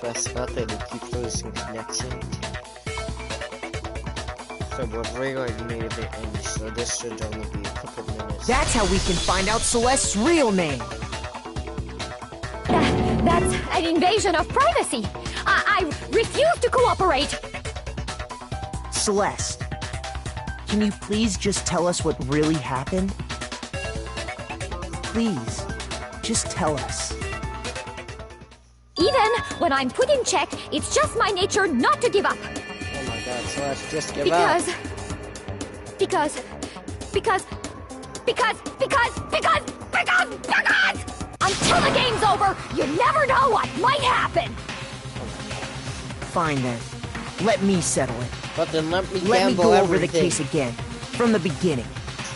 best method to keep losing connection. So we're going to need it in, so this should only be a couple minutes. That's how we can find out Celeste's real name. That's an invasion of privacy. I refuse to cooperate. Celeste, can you please just tell us what really happened? Please, just tell us. Even when I'm put in check, it's just my nature not to give up. Oh my god, Celeste, just give up. Because... Until the game's over, you never know what might happen! Fine then. Let me settle it. But then let me go over the case again, from the beginning,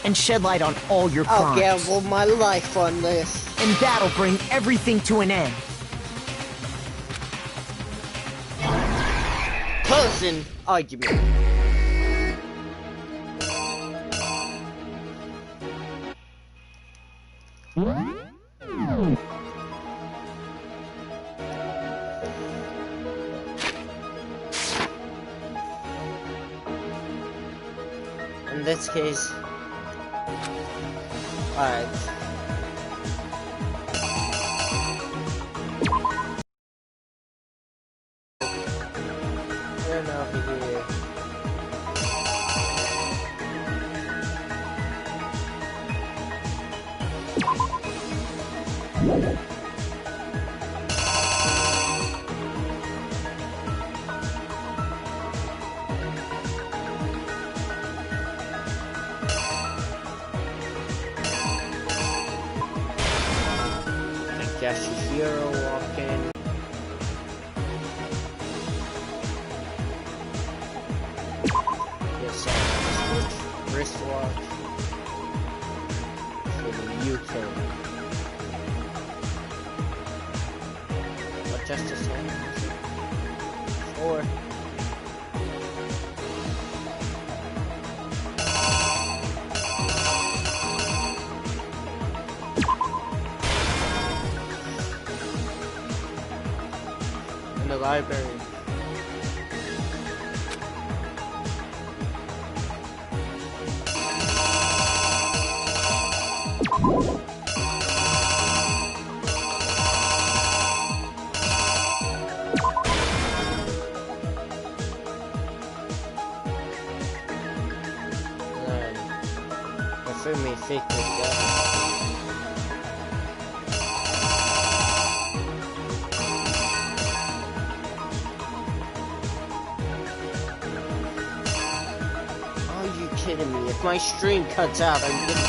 and shed light on all your crimes. I'll gamble my life on this. And that'll bring everything to an end. Closing argument. In this case, alright. Turn over here. Hero walking. Yes, switch wristwatch for the UK. What just a second? 4. In the library. Let me fake this guy. Kidding me? If my stream cuts out, I'm gonna...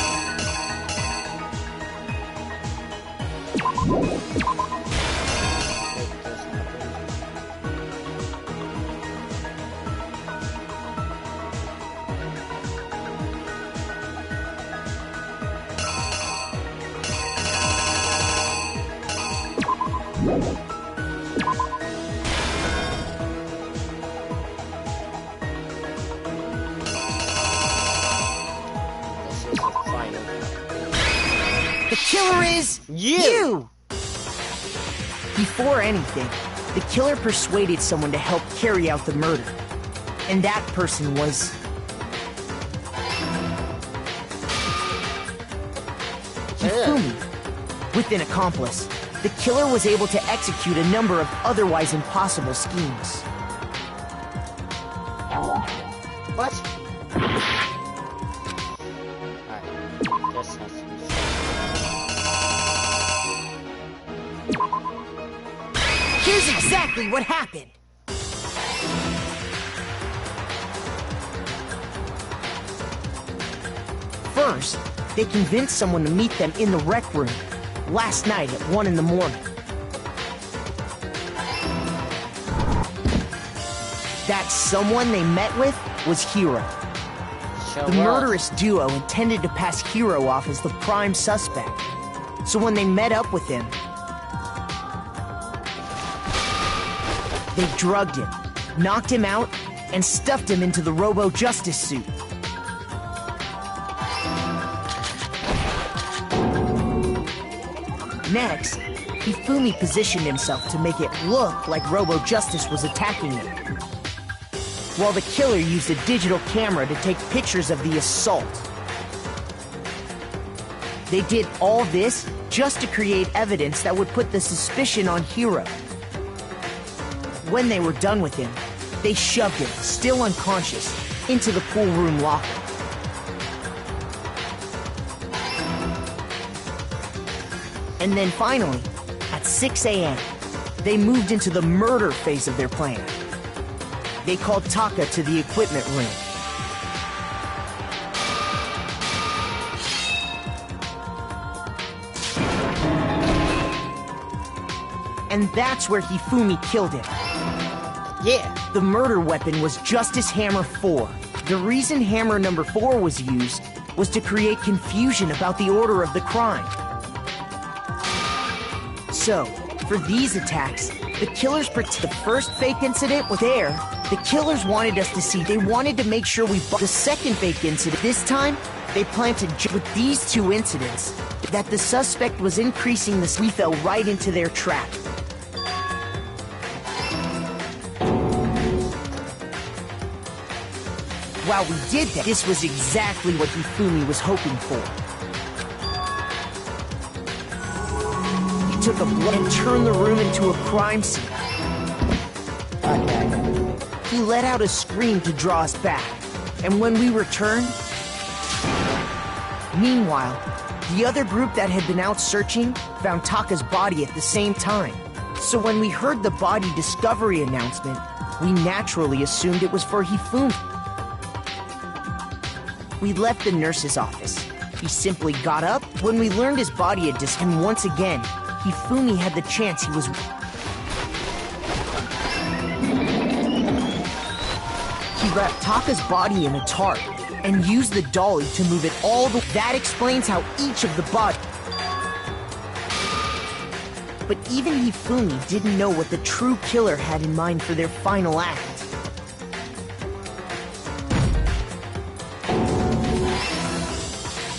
The killer is you! Before anything, the killer persuaded someone to help carry out the murder. And that person was... Hifumi. With an accomplice, the killer was able to execute a number of otherwise impossible schemes. What? Alright, this has to be... Here's exactly what happened. First, they convinced someone to meet them in the rec room last night at 1 in the morning. That someone they met with was Hero. The murderous duo intended to pass Hero off as the prime suspect. So when they met up with him, they drugged him, knocked him out, and stuffed him into the Robo-Justice suit. Next, Hifumi positioned himself to make it look like Robo Justice was attacking him, while the killer used a digital camera to take pictures of the assault. They did all this just to create evidence that would put the suspicion on Hiro. When they were done with him, they shoved him, still unconscious, into the pool room locker. And then finally, at 6 a.m., they moved into the murder phase of their plan. They called Taka to the equipment room. And that's where Hifumi killed him. Yeah. The murder weapon was Justice Hammer 4. The reason Hammer number 4 was used was to create confusion about the order of the crime. So, for these attacks, the killers the first fake incident was there. The killers wanted us to see. They wanted to make sure we bought the second fake incident. This time, they planted with these two incidents that the suspect was increasing the. We fell right into their trap. While we did that, this was exactly what Hifumi was hoping for. He took a blow and turned the room into a crime scene. He let out a scream to draw us back, and when we returned... Meanwhile, the other group that had been out searching found Taka's body at the same time. So when we heard the body discovery announcement, we naturally assumed it was for Hifumi. We left the nurse's office. He simply got up when we learned his body had disappeared. And once again, Hifumi had the chance he was... He wrapped Taka's body in a tarp and used the dolly to move it all the... That explains how each of the bodies... But even Hifumi didn't know what the true killer had in mind for their final act.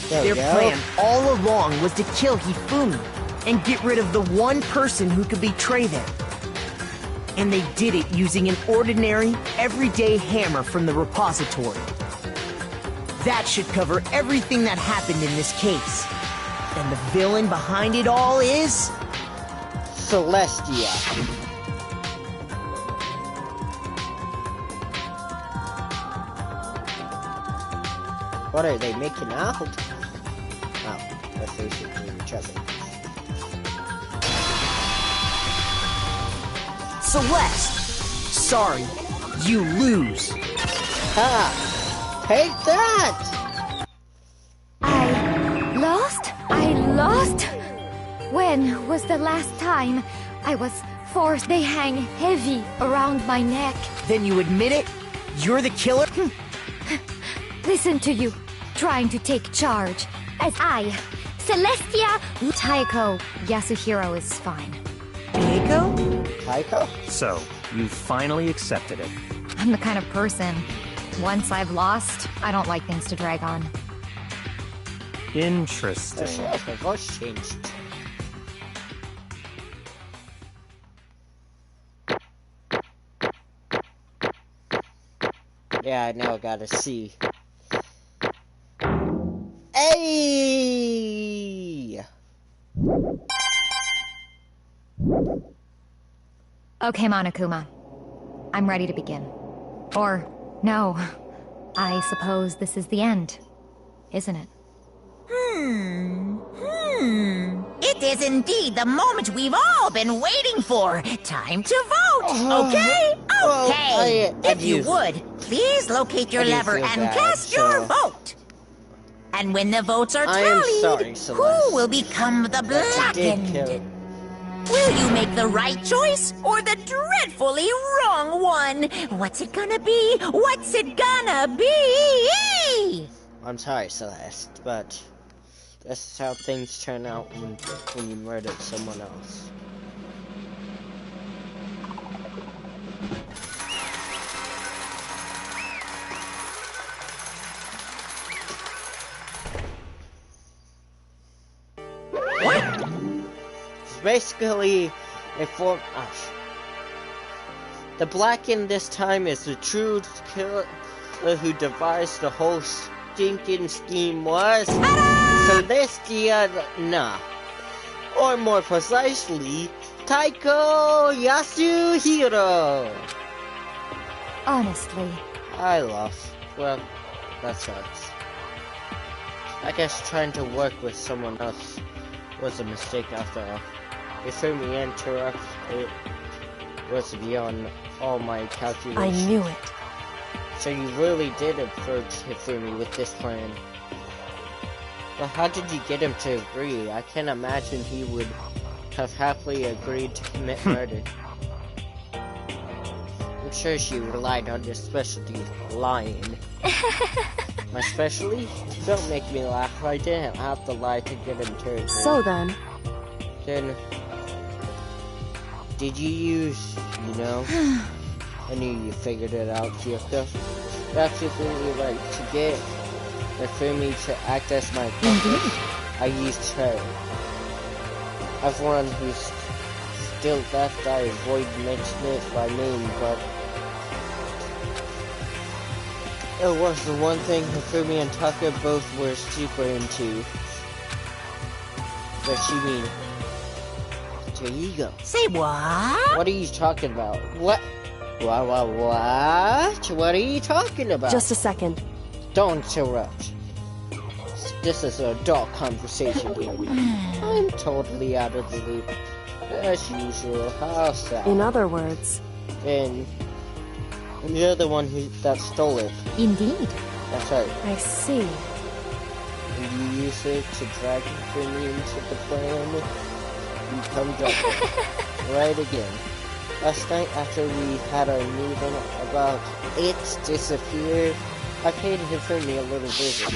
Their plan all along was to kill Hifumi and get rid of the one person who could betray them. And they did it using an ordinary, everyday hammer from the repository. That should cover everything that happened in this case. And the villain behind it all is... Celestia. What are they making out? Oh, they're basically each other. Celeste! Sorry, you lose. Ha! Take that! I lost? I lost? When was the last time I was forced? They hang heavy around my neck. Then you admit it? You're the killer? Listen to you, trying to take charge. As I, Celestia... Taiko, Yasuhiro is fine. Taiko? Taiko? So, you finally accepted it. I'm the kind of person, once I've lost, I don't like things to drag on. Interesting. My voice changed. Yeah, I know, gotta see. Hey! Okay, Monokuma. I'm ready to begin. Or, no. I suppose this is the end, isn't it? It is indeed the moment we've all been waiting for. Time to vote, okay? Well, Okay. If you used- would, please locate your I do lever feel and bad, cast your so- vote. And when the votes are I am tallied, sorry, Celeste. who will become the That you did kill. blackened? Will you make the right choice or the dreadfully wrong one? What's it gonna be? What's it gonna be? I'm sorry, Celeste, but this is how things turn out when you murdered someone else. basically a form of... The black in this time is the true killer who devised the whole stinking scheme was Celestia, or more precisely, Taiko Yasuhiro. Honestly. I lost. Well, that sucks. I guess trying to work with someone else was a mistake after all. Hifumi interrupted it was beyond all my calculations. I knew it. So you really did approach Hifumi with this plan. Well, how did you get him to agree? I can't imagine he would have happily agreed to commit murder. I'm sure she relied on your specialty, lying. My specialty? Don't make me laugh. I didn't have to lie to get him to agree. So then... Then... Did you use, I knew you figured it out, Kyoko. You're absolutely right. To get Hifumi to act as my accomplice, I used her. Everyone who's still left, I avoid mentioning it by name, but it was the one thing Hifumi and Taka both were super into. What you mean? There you go. Say what? What are you talking about? What? What? What are you talking about? Just a second. Don't interrupt. This is an adult conversation here. I'm totally out of the loop. As usual, how sad. In other words... And you're the one that stole it. Indeed. That's right. I see. And you use it to drag me into the plan. You come back right again. Last night after we had our meeting about its disappeared, I paid Hifumi a little visit.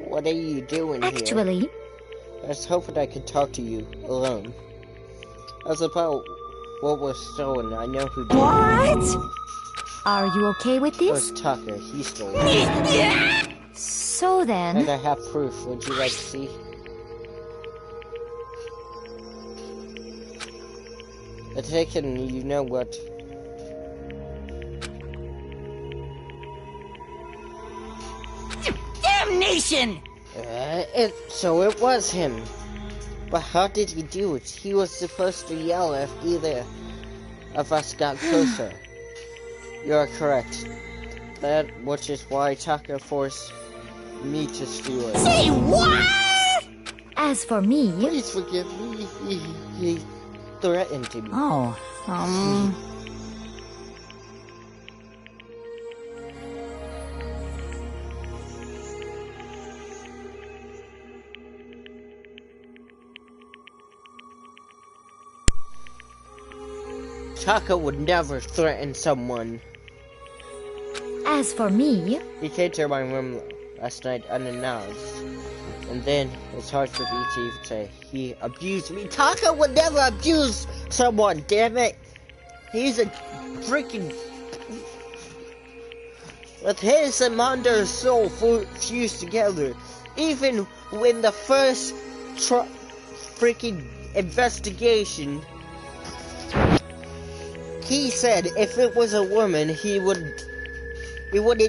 What are you doing here? Actually, I was hoping I could talk to you alone. As about what was stolen, I know who did it. what? Are you okay with It this? was Tucker. He stole it. So And then, I have proof. Would you like to see? I take it and you know what? Damnation! So it was him. But how did he do it? He was supposed to yell if either of us got closer. You're correct. That which is why Taka forced me to steal it. Say what? as for me, Please forgive me. He threatened me. Oh, Taka would never threaten someone. as for me, He came to my room last night unannounced. And then, it's hard for me to even say, he abused me. Taka would never abuse someone, damn it! He's a freaking... With his and Mando's soul fused together, even when the first freaking investigation, he said if it was a woman, he wouldn't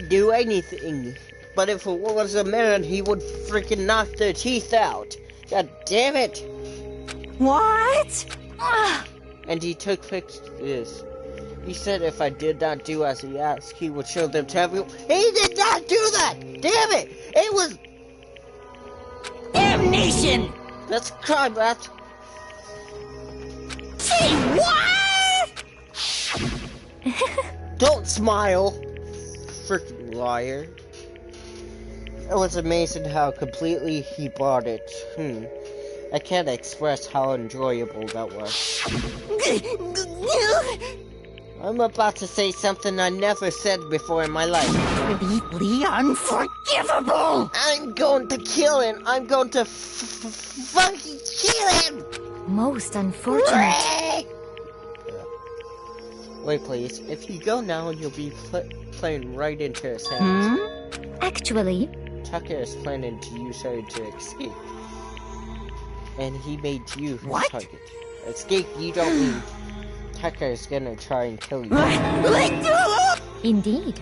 do anything. But if it was a man, he would freaking knock their teeth out. God damn it! what? And he took pictures. He said if I did not do as he asked, he would show them to everyone. He did not do that! Damn it! It was... Damnation! That's a crime, that's... Say what? Don't smile! Freaking liar. It was amazing how completely he bought it. I can't express how enjoyable that was. I'm about to say something I never said before in my life. Completely unforgivable! I'm going to kill him! I'm going to fucking kill him! most unfortunate. Wait, please. If you go now, you'll be playing right into his hands. Actually, Tucker is planning to use her to escape. And he made you his What? target. Escape, you don't mean Tucker is gonna try and kill you. Indeed.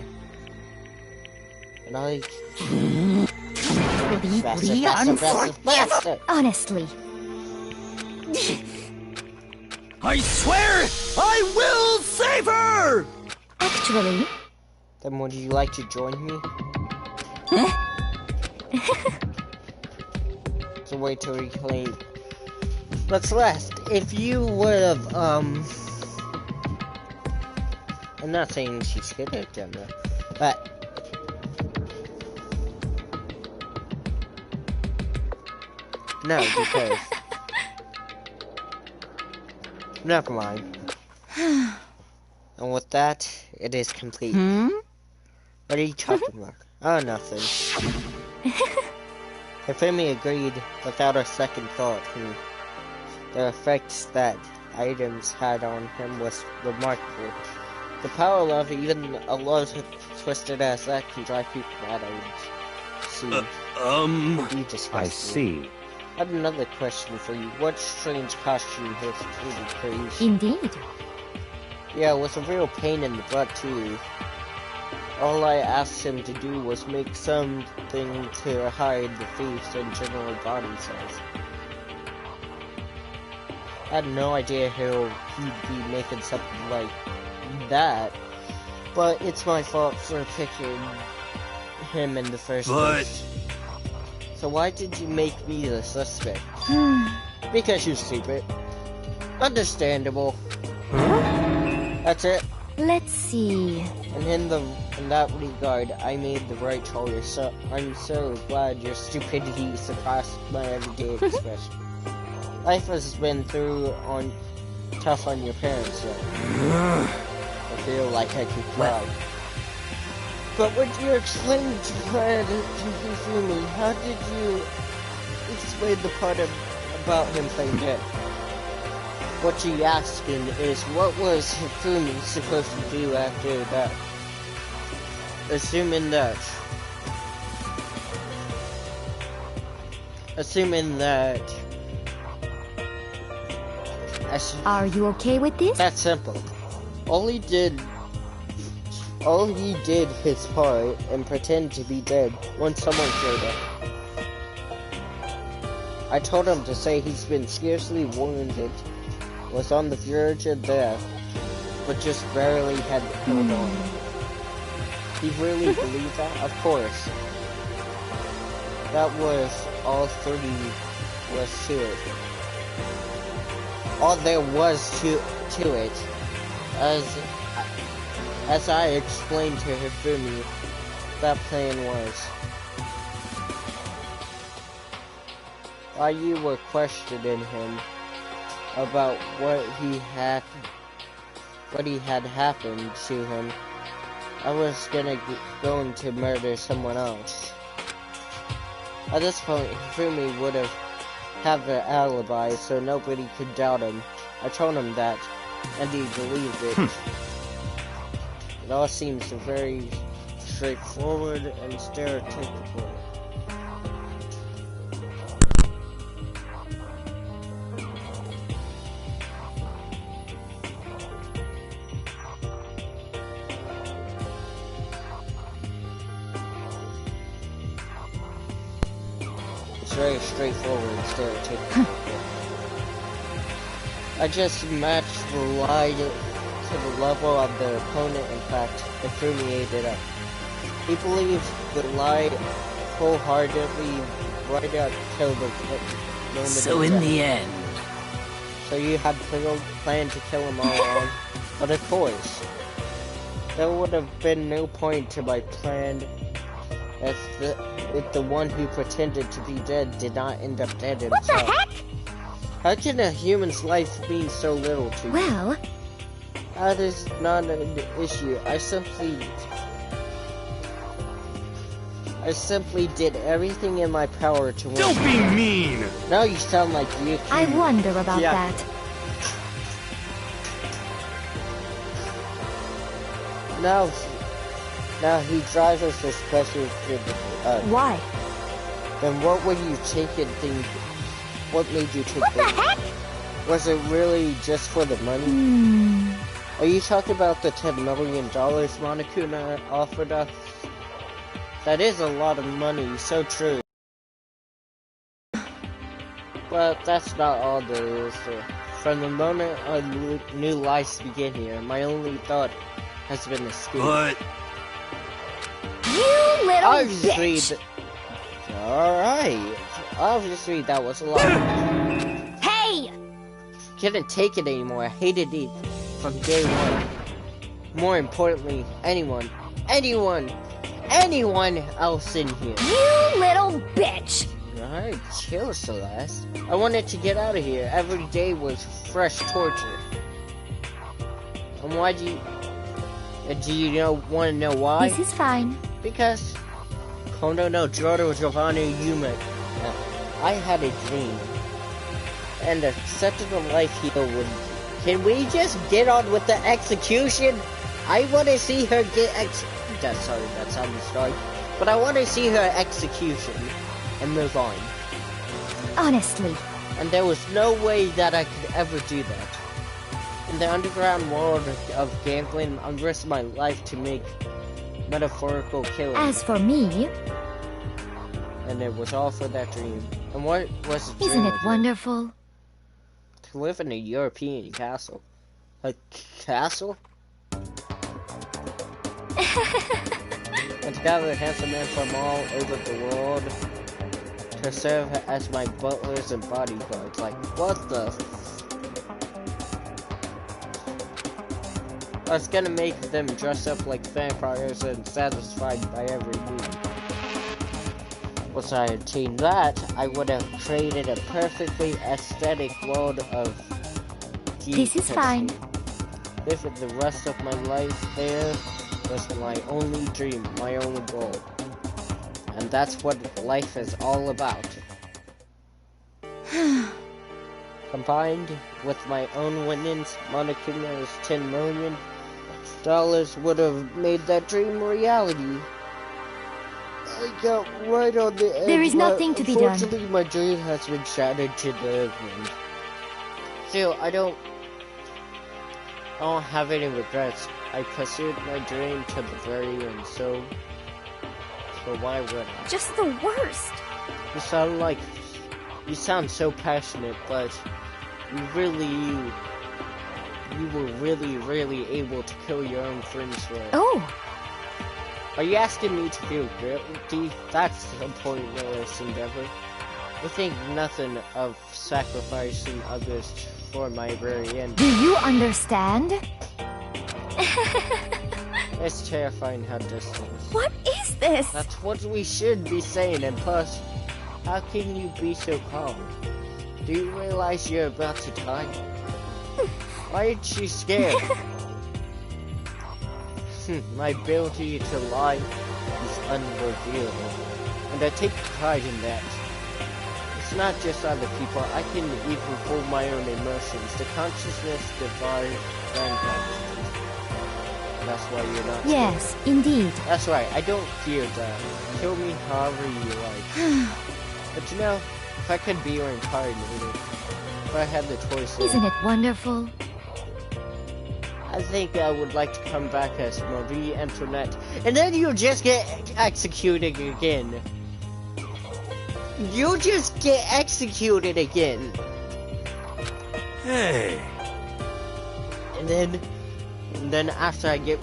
And I... Completely faster. Honestly. I swear I will save her! Actually, Then would you like to join me? So wait till we claim. But Celeste, if you would have, I'm not saying she's good at them, but no, because never mind. And with that, it is complete. What are you talking about? Oh, nothing. Hifumi agreed without a second thought. The effects that items had on him was remarkable. The power of even a love twisted as that can drive people mad. You just I see. I have another question for you. What strange costume has Hifumi praised? indeed. Yeah, it was a real pain in the butt too. All I asked him to do was make something to hide the face and general body size. I had no idea how he'd be making something like that, but it's my fault for picking him in the first place. So why did you make me the suspect? Because you're stupid. Understandable. That's it. Let's see. And in that regard, I made the right choice. So I'm so glad your stupidity surpassed my everyday expression. Life has been tough on your parents, so I feel like I could cry. But would you explain to Hifumi, how did you explain the part about him playing dead? What you're asking is, what was Hifumi supposed to do after that? Assuming that Are you okay with this? that's simple. All he did his part and pretend to be dead when someone showed up. I told him to say he's been seriously wounded, was on the verge of death, but just barely had held on. He really believed that? Of course. That was all 30 was to it. All there was to it. As I explained to Hifumi, that plan was. While you were questioning him about what had happened to him, I was going to murder someone else. At this point, Hifumi would have had an alibi, so nobody could doubt him. I told him that, and he believed it. It all seems very straightforward and stereotypical. Very straightforward and stereotypical. I just matched the lie to the level of the opponent. In fact, Hifumi ate it up. He believed the lie wholeheartedly right out till the moment. So in the end, So you had planned to kill him all along, but of course, there would have been no point to my plan if the one who pretended to be dead did not end up dead himself. What the heck? How can a human's life mean so little to you? Well, That is not an issue. I simply did everything in my power to win. Don't be mean! Now you sound like you. I wonder about that. Now he drives us especially to Why? Then what were you taking things? What made you take What the heck? Was it really just for the money? Are you talking about the $10 million Monokuma offered us? That is a lot of money, so true. But that's not all there is. From the moment our new lives begin here, my only thought has been escape. But You little Obviously, bitch! Alright. Obviously, that was a lot. Hey! Couldn't take it anymore. I hated it from day one. More importantly, anyone else in here. You little bitch! Alright, chill, Celeste. I wanted to get out of here. Every day was fresh torture. And why do you... do you want to know why? This is fine. Because... Kondo no Joro Giovanni Yume. I had a dream. And accepted a life here would... Can we just get on with the execution? I want to see her get sorry, that sounded strong. But I want to see her execution. And move on. Honestly. And there was no way that I could ever do that. In the underground world of gambling, I risked my life to make metaphorical killing. As for me... And it was all for that dream. And what was the dream? Isn't it wonderful? To live in a European castle. A castle? And to gather handsome men from all over the world to serve as my butlers and bodyguards. Like, what the I was gonna make them dress up like vampires and satisfied by every need. Once I attained that, I would have created a perfectly aesthetic world of deep This is fine. Living the rest of my life there was my only dream, my only goal. And that's what life is all about. Combined with my own winnings, Monokuma's $10 million would have made that dream a reality. I got right on the edge. There is nothing to be done. Unfortunately, my dream has been shattered to the wind. Still, I don't have any regrets. I pursued my dream to the very end, so why would I? Just the worst. You sound so passionate, but you were really able to kill your own friends for it. Oh, Are you asking me to feel guilty? That's a pointless endeavor. I think nothing of sacrificing others for my very end. do you understand? It's terrifying how distant. What is this? That's what we should be saying, and plus, how can you be so calm? Do you realize you're about to die? Why aren't you scared? My ability to lie is unrevealable, and I take pride in that. It's not just other people, I can even fool my own emotions. The consciousness divides grandparents. That's why you're not scared. Yes, indeed. That's right, I don't fear that. Kill me however you like. But you know, if I could be reincarnated, if I had the choice, Isn't it wonderful? I think I would like to come back as Marie Antoinette, and then you just get executed again. You just get executed again. hey, And then after I get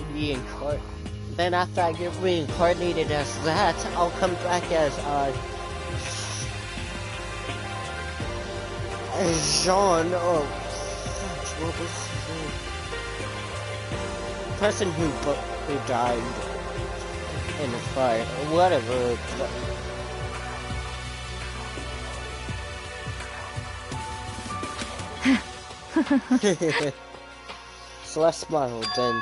reincarnated as that, I'll come back as Jean, what was his name? Person who died in a fire, whatever. Celeste smiled then.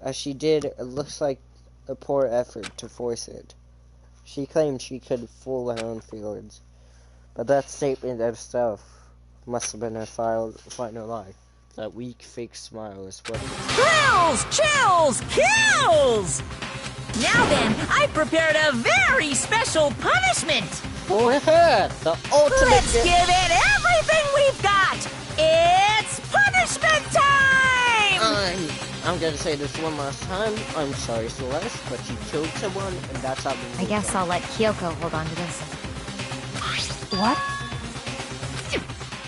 As she did, it looks like a poor effort to force it. She claimed she could fool her own feelings, but that statement itself must have been her final lie. That weak, fake smile is what... Thrills, chills, kills! Now then, I've prepared a very special punishment. For her, the ultimate. Let's give it everything we've got. It's punishment time! I'm gonna say this one last time. I'm sorry, Celeste, but you killed someone, and that's how. I guess I'll let Kyoko hold on to this. What?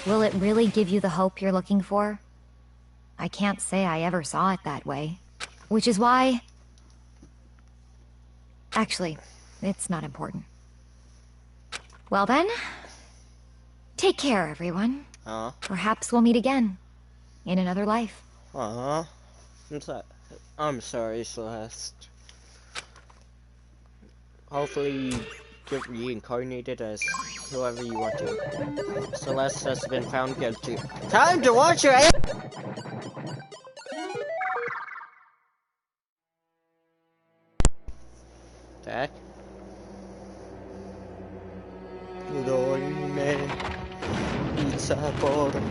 Will it really give you the hope you're looking for? I can't say I ever saw it that way. Which is why... Actually, it's not important. Well then, take care, everyone. Perhaps we'll meet again, in another life. I'm sorry, Celeste. Hopefully you get reincarnated as whoever you want to. Celeste has been found guilty. Time to watch your... Dad? Dorime, Itzaporo,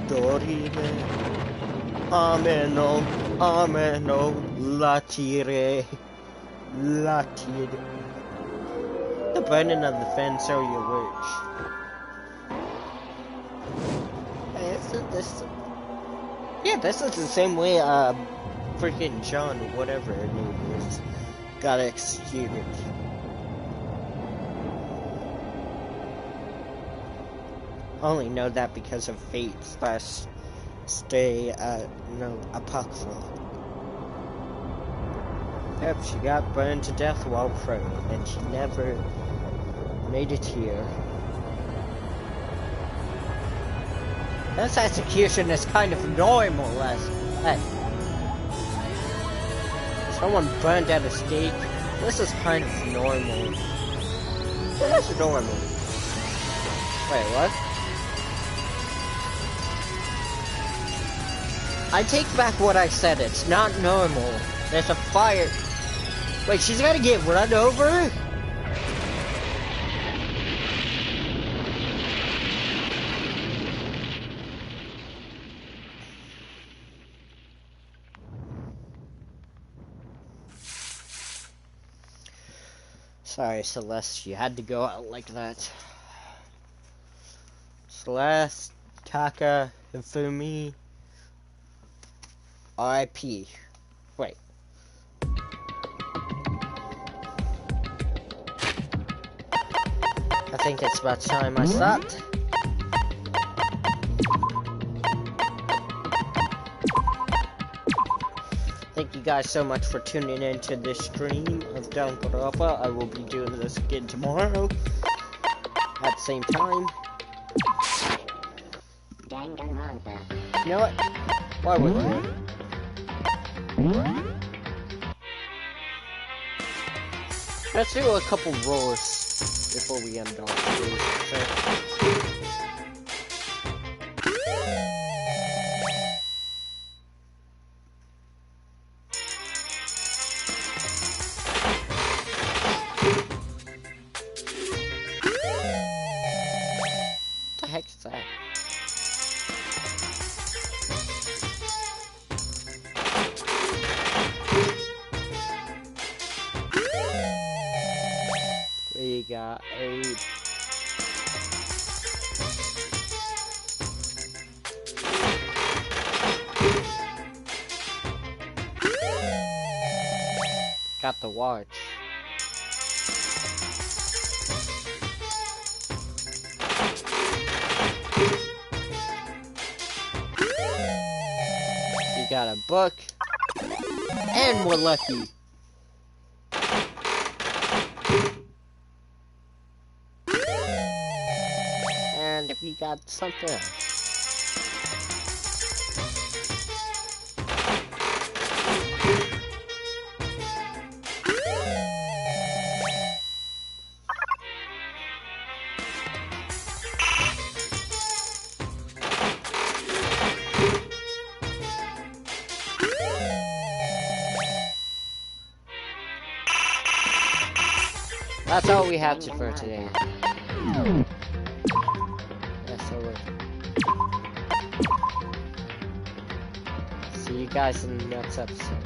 Dorime, Ameno, Ameno, Latire, Latire. The burning of the fence are your words. Hey, this, yeah, this is the same way, freaking John, whatever her name is, got executed. I only know that because of Fate's last stay at, Apocrypha. Yep, she got burned to death while praying, and she never made it here. This execution is kind of normal, hey. Someone burned at a stake. This is kind of normal. This is normal. Wait, what? I take back what I said, it's not normal. There's a fire. Wait, she's gonna get run over? Sorry, Celeste, you had to go out like that. Celeste, Taka, Hifumi, R.I.P. Wait. I think it's about time I stopped. Thank you guys so much for tuning in to this stream of Dangronpa. I will be doing this again tomorrow at the same time. You know what? Why would you? Let's do a couple roars before we end off, please. What the heck is that? We got 8. Got the watch. We got a book. And we're lucky. And we got something else. That's all we have for today. That's all. See you guys in the next episode.